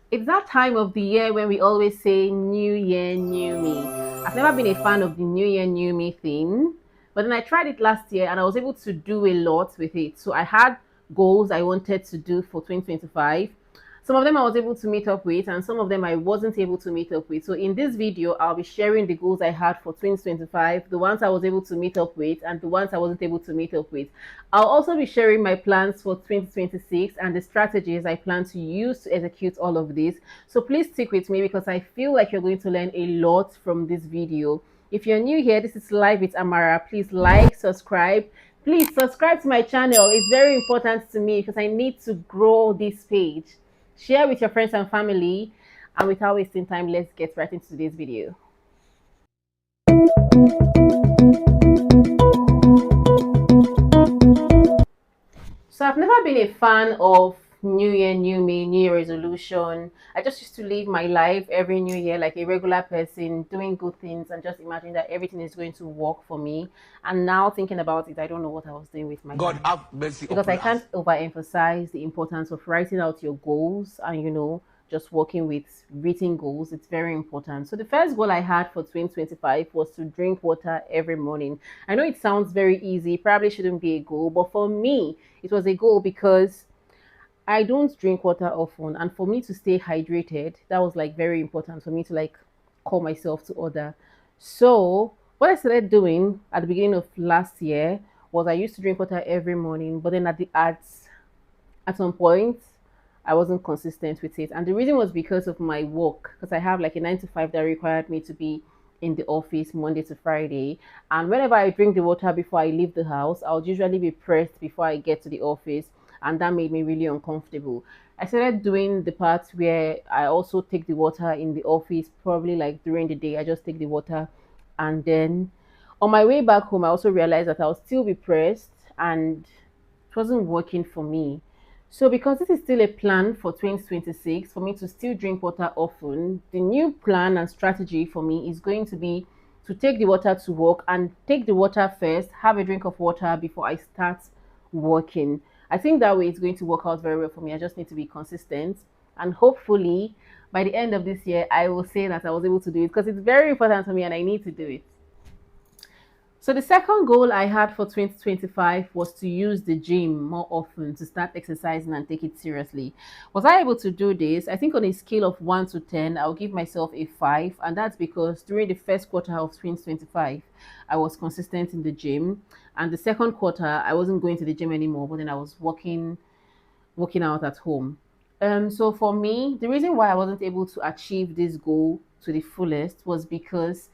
It's that time of the year when we always say New Year, New Me. I've never been a fan of the New Year, New Me thing, but then I tried it last year and I was able to do a lot with it. So I had goals I wanted to do for 2025. Some of them I was able to meet up with, and some of them I wasn't able to meet up with. So in this video, I'll be sharing the goals I had for 2025, the ones I was able to meet up with, and the ones I wasn't able to meet up with. I'll also be sharing my plans for 2026 and the strategies I plan to use to execute all of this. So please stick with me because I feel like you're going to learn a lot from this video. If you're new here, this is Live with Amara. Please like, subscribe. Please subscribe to my channel. It's very important to me because I need to grow this page. Share with your friends and family. And without wasting time, let's get right into today's video. So I've never been a fan of New Year, New Me, New Year resolution. I just used to live my life every New Year like a regular person, doing good things and just imagine that everything is going to work for me. And now thinking about it, I don't know what I was doing with my God life. have mercy Because I upon us. can't overemphasize the importance of writing out your goals and, just working with written goals. It's very important. So the first goal I had for 2025 was to drink water every morning. I know it sounds very easy, probably shouldn't be a goal, but for me, it was a goal because I don't drink water often, and for me to stay hydrated, that was like very important for me to like call myself to order. So what I started doing at the beginning of last year was I used to drink water every morning, but then at some point I wasn't consistent with it. And the reason was because of my work, because I have like a 9 to 5 that required me to be in the office Monday to Friday. And whenever I drink the water before I leave the house, I'll usually be pressed before I get to the office. And that made me really uncomfortable. I started doing the part where I also take the water in the office, probably like during the day. I just take the water. And then on my way back home, I also realized that I'll still be pressed and it wasn't working for me. So, because this is still a plan for 2026 for me to still drink water often, the new plan and strategy for me is going to be to take the water to work and take the water first, have a drink of water before I start working. I think that way it's going to work out very well for me. I just need to be consistent, and hopefully by the end of this year, I will say that I was able to do it because it's very important for me and I need to do it. So the second goal I had for 2025 was to use the gym more often, to start exercising and take it seriously. Was I able to do this? I think on a scale of 1 to 10, I'll give myself a 5, and that's because during the first quarter of 2025, I was consistent in the gym, and the second quarter I wasn't going to the gym anymore, but then I was working out at home. So for me, the reason why I wasn't able to achieve this goal to the fullest was because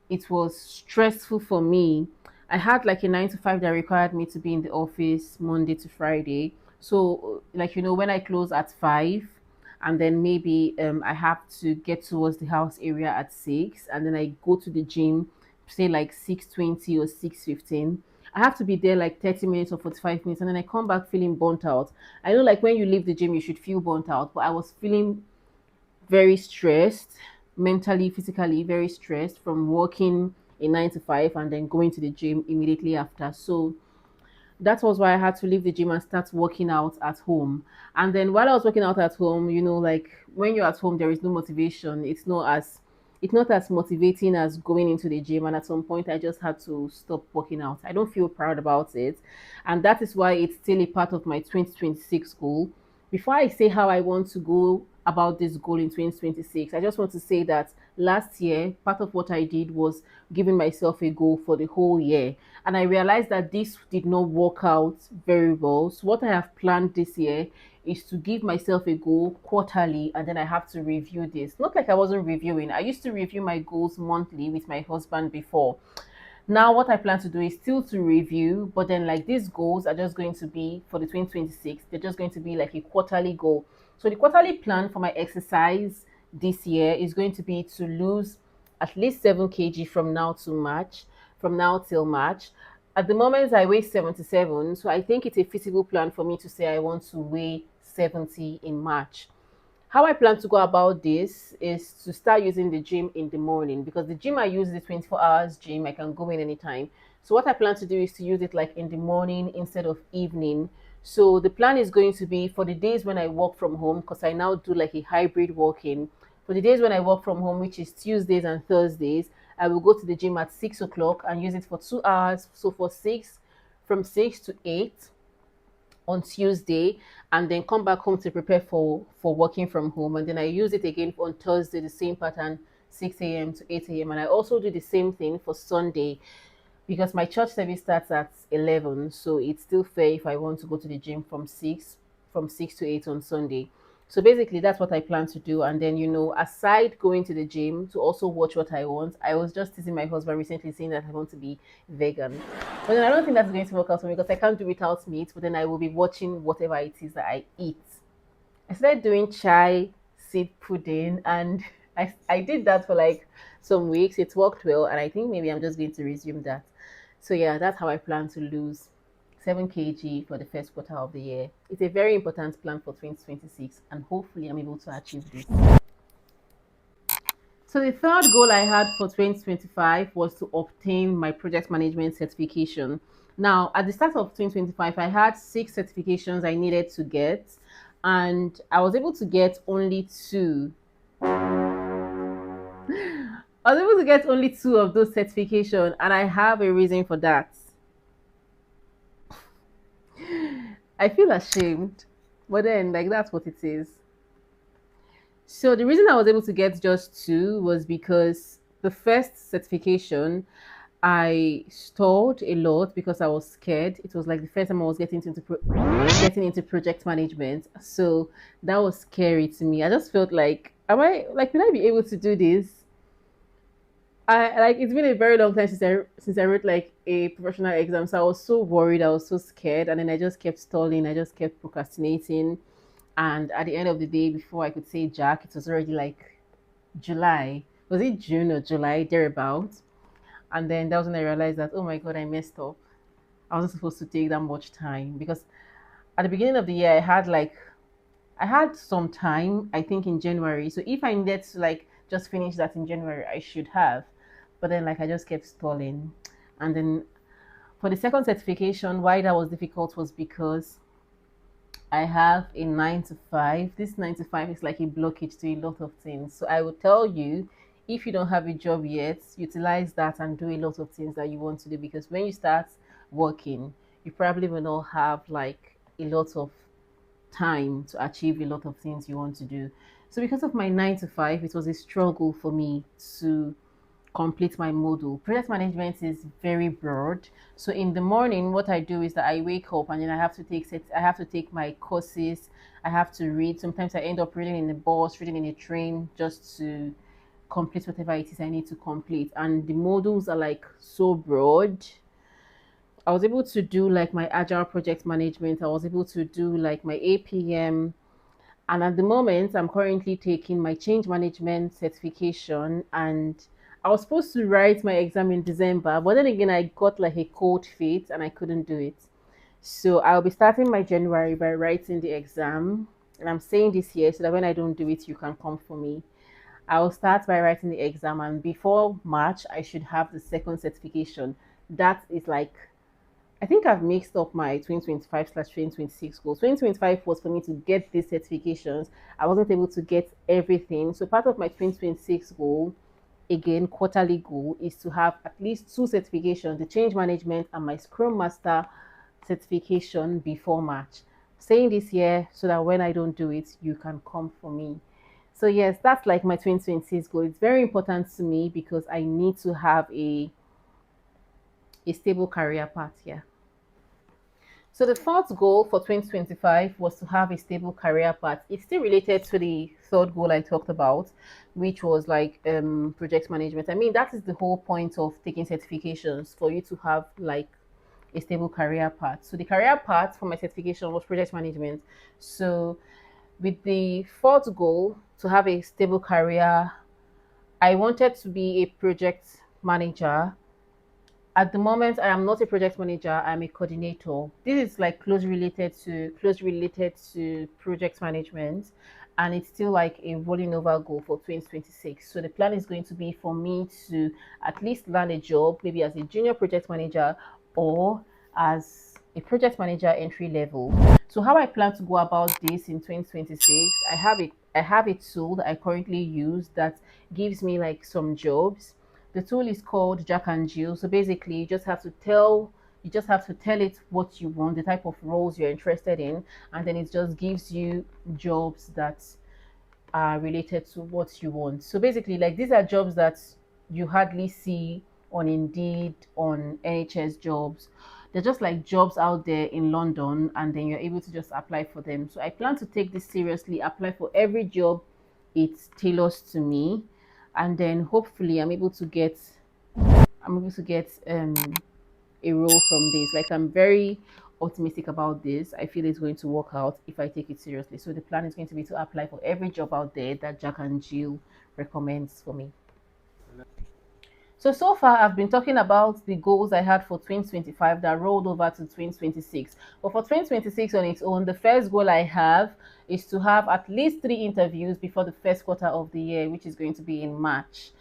it was stressful for me. I had like a 9 to 5 that required me to be in the office Monday to Friday. So, like, when I close at 5, and then maybe I have to get towards the house area at 6, and then I go to the gym, say like 6:20 or 6:15. I have to be there like 30 minutes or 45 minutes, and then I come back feeling burnt out. I know, like, when you leave the gym, you should feel burnt out, but I was feeling very stressed, mentally, physically, very stressed from working a 9 to 5 and then going to the gym immediately after. So that was why I had to leave the gym and start working out at home. And then while I was working out at home, like when you're at home, there is no motivation. It's not as motivating as going into the gym. And at some point, I just had to stop working out. I don't feel proud about it, and that is why it's still a part of my 2026 goal. Before I say how I want to go about this goal in 2026, I just want to say that last year, part of what I did was giving myself a goal for the whole year. And I realized that this did not work out very well. So, what I have planned this year is to give myself a goal quarterly and then I have to review this. Not like I wasn't reviewing, I used to review my goals monthly with my husband before. Now, what I plan to do is still to review, but then like these goals are just going to be for the 2026, they're just going to be like a quarterly goal. So, the quarterly plan for my exercise this year is going to be to lose at least 7 kg from now till March. At the moment, I weigh 77, so I think it's a feasible plan for me to say I want to weigh 70 in March. How I plan to go about this is to start using the gym in the morning because the gym I use is a 24 hours gym. I can go in anytime. So what I plan to do is to use it like in the morning instead of evening So the plan is going to be for the days when I work from home, because I now do like a hybrid working. For the days when I work from home, which is Tuesdays and Thursdays, I will go to the gym at 6 o'clock and use it for 2 hours. So for six, from 6 to 8 on Tuesday, and then come back home to prepare for working from home. And then I use it again on Thursday, the same pattern, 6 a.m. to 8 a.m. And I also do the same thing for Sunday because my church service starts at 11, so it's still fair if I want to go to the gym from 6 to 8 on Sunday. So basically that's what I plan to do. And then, aside going to the gym to also watch what I want, I was just teasing my husband recently saying that I want to be vegan. But then I don't think that's going to work out for me because I can't do without meat, but then I will be watching whatever it is that I eat. I started doing chai seed pudding, and I did that for like some weeks. It worked well, and I think maybe I'm just going to resume that. So yeah, that's how I plan to lose 7 kg for the first quarter of the year. It's a very important plan for 2026, and hopefully I'm able to achieve this. So the third goal I had for 2025 was to obtain my project management certification. Now, at the start of 2025, I had 6 certifications I needed to get, and I was able to get only two. I was able to get only two of those certifications, and I have a reason for that. I feel ashamed, but then, like, that's what it is. So the reason I was able to get just two was because the first certification I stalled a lot because I was scared. It was like the first time I was getting into project management, so that was scary to me. I just felt like, am I like, will I be able to do this? I like it's been a very long time since I wrote like a professional exam, so I was so worried, I was so scared, and then I just kept stalling, I just kept procrastinating, and at the end of the day, before I could say Jack, it was already like July. Was it June or July thereabouts? And then that was when I realized that, oh my god, I messed up. I wasn't supposed to take that much time because at the beginning of the year I had some time, I think in January. So if I needed to like just finish that in January, I should have. But then like I just kept stalling. And then for the second certification, why that was difficult was because I have a 9 to 5. This 9 to 5 is like a blockage to a lot of things. So I would tell you, if you don't have a job yet, utilize that and do a lot of things that you want to do because when you start working, you probably will not have like a lot of time to achieve a lot of things you want to do. So because of my 9 to 5, it was a struggle for me to complete my module. Project management is very broad. So in the morning, what I do is that I wake up and then I have to take my courses. I have to read. Sometimes I end up reading in the bus, reading in a train, just to complete whatever it is I need to complete. And the modules are like so broad. I was able to do like my agile project management. I was able to do like my APM. And at the moment, I'm currently taking my change management certification. And I was supposed to write my exam in December, but then again, I got like a cold feet and I couldn't do it. So I'll be starting my January by writing the exam. And I'm saying this here so that when I don't do it, you can come for me. I will start by writing the exam, and before March, I should have the second certification. That is like, I think I've mixed up my 2025/2026 goals. 2025 was for me to get these certifications. I wasn't able to get everything. So part of my 2026 goal, again, quarterly goal, is to have at least two certifications, the change management and my Scrum Master certification before March. Saying this here so that when I don't do it, you can come for me. So yes, that's like my 2026 goal. It's very important to me because I need to have a stable career path here. So the fourth goal for 2025 was to have a stable career path. It's still related to the third goal I talked about, which was like project management. I mean, that is the whole point of taking certifications for you to have like a stable career path. So the career path for my certification was project management. So with the fourth goal to have a stable career, I wanted to be a project manager. At the moment, I am not a project manager, I'm a coordinator. This is like close related to project management, and it's still like a rolling over goal for 2026. So the plan is going to be for me to at least land a job, maybe as a junior project manager or as a project manager entry level. So how I plan to go about this in 2026, I have a tool that I currently use that gives me like some jobs. The tool is called Jack and Jill. So basically you just have to tell it what you want, the type of roles you're interested in, and then it just gives you jobs that are related to what you want. So basically, like these are jobs that you hardly see on Indeed, on NHS jobs. They're just like jobs out there in London, and then you're able to just apply for them. So I plan to take this seriously, apply for every job it tailors to me, and then hopefully I'm able to get a role from this. Like I'm very optimistic about this. I feel it's going to work out if I take it seriously. So the plan is going to be to apply for every job out there that Jack and Jill recommends for me. So far, I've been talking about the goals I had for 2025 that rolled over to 2026. But for 2026 on its own, the first goal I have is to have at least 3 interviews before the first quarter of the year, which is going to be in March.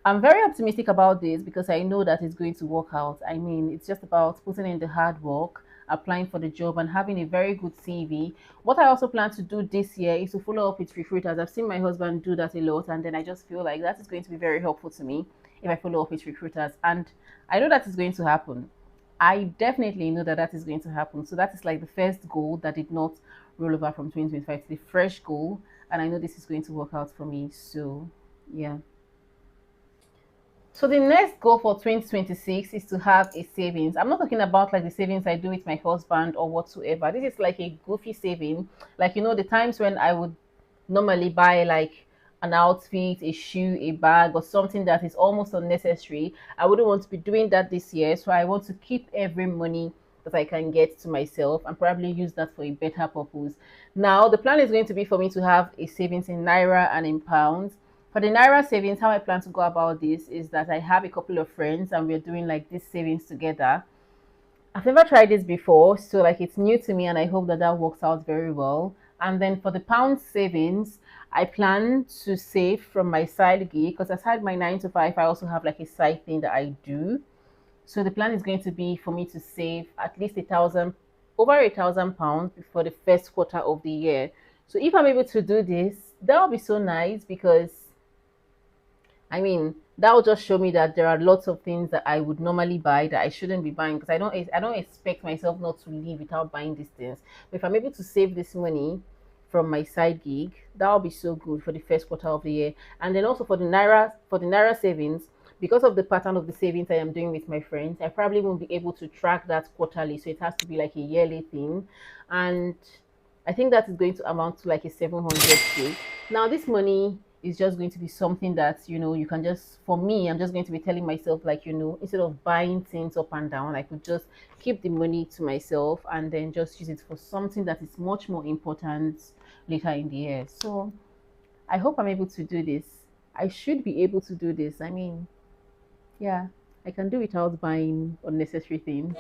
I'm very optimistic about this because I know that it's going to work out. I mean, it's just about putting in the hard work, applying for the job, and having a very good CV. What I also plan to do this year is to follow up with recruiters. I've seen my husband do that a lot, and then I just feel like that is going to be very helpful to me if I follow up with recruiters. And I know that is going to happen. I definitely know that that is going to happen. So that is like the first goal that did not roll over from 2025 to the fresh goal. And I know this is going to work out for me. So, yeah. So the next goal for 2026 is to have a savings. I'm not talking about like the savings I do with my husband or whatsoever. This is like a goofy saving. Like, the times when I would normally buy like an outfit, a shoe, a bag, or something that is almost unnecessary. I wouldn't want to be doing that this year. So I want to keep every money that I can get to myself and probably use that for a better purpose. Now, the plan is going to be for me to have a savings in Naira and in pounds. For the Naira savings, how I plan to go about this is that I have a couple of friends and we're doing like this savings together. I've never tried this before, so like it's new to me, and I hope that that works out very well. And then for the pound savings, I plan to save from my side gig because aside my 9 to 5, I also have like a side thing that I do. So the plan is going to be for me to save at least over £1,000 for the first quarter of the year. So if I'm able to do this, that would be so nice because that will just show me that there are lots of things that I would normally buy that I shouldn't be buying because I don't expect myself not to live without buying these things. But if I'm able to save this money from my side gig, that will be so good for the first quarter of the year. And then also for the Naira savings, because of the pattern of the savings I am doing with my friends, I probably won't be able to track that quarterly. So it has to be like a yearly thing. And I think that is going to amount to like a 700K. Now, this money is just going to be something that, you can just, for me, I'm just going to be telling myself, like, instead of buying things up and down, I could just keep the money to myself and then just use it for something that is much more important later in the year. So I hope I'm able to do this. I should be able to do this. Yeah, I can do without buying unnecessary things.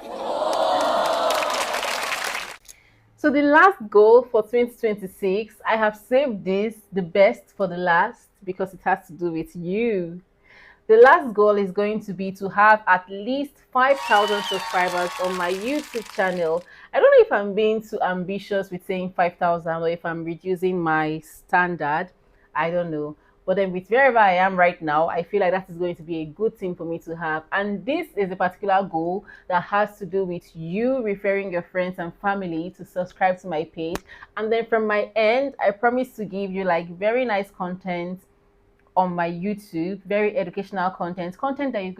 So the last goal for 2026, I have saved this, the best for the last, because it has to do with you. The last goal is going to be to have at least 5,000 subscribers on my YouTube channel. I don't know if I'm being too ambitious with saying 5,000 or if I'm reducing my standard. I don't know. But then with wherever I am right now, I feel like that is going to be a good thing for me to have. And this is a particular goal that has to do with you referring your friends and family to subscribe to my page. And then from my end, I promise to give you like very nice content on my YouTube, very educational content that you're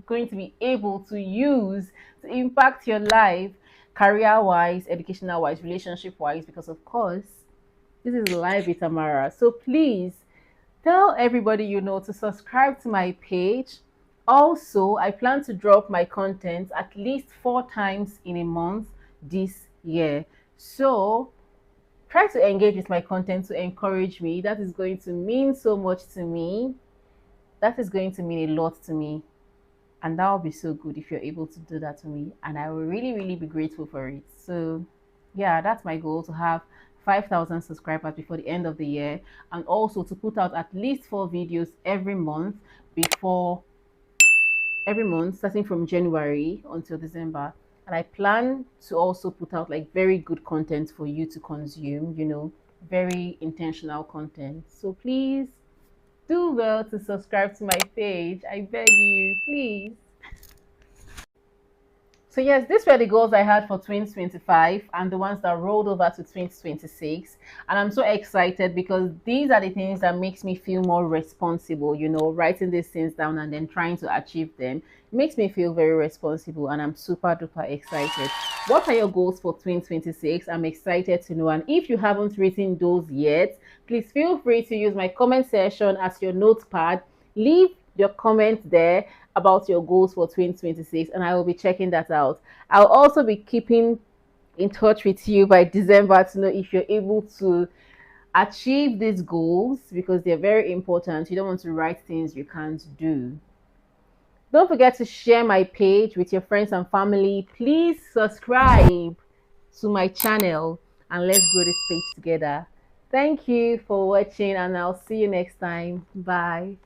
going to be able to use to impact your life, career-wise, educational-wise, relationship-wise, because of course, this is live with Amara. So please tell everybody you know to subscribe to my page. Also, I plan to drop my content at least 4 times in a month this year. So try to engage with my content to encourage me. That is going to mean so much to me. That is going to mean a lot to me. And that will be so good if you're able to do that to me. And I will really, really be grateful for it. So, yeah, that's my goal, to have 5,000 subscribers before the end of the year. And also to put out at least 4 videos every month, starting from January until December. And I plan to also put out like very good content for you to consume, very intentional content. So please do well to subscribe to my page. I beg you, please. So yes, these were the goals I had for 2025 and the ones that rolled over to 2026. And I'm so excited because these are the things that makes me feel more responsible, writing these things down and then trying to achieve them. It makes me feel very responsible and I'm super duper excited. What are your goals for 2026? I'm excited to know. And if you haven't written those yet, please feel free to use my comment section as your notepad. Leave your comment there about your goals for 2026 and I will be checking that out. I'll also be keeping in touch with you by December to know if you're able to achieve these goals because they're very important. You don't want to write things you can't do. Don't forget to share my page with your friends and family. Please subscribe to my channel and let's grow this page together. Thank you for watching and I'll see you next time. Bye.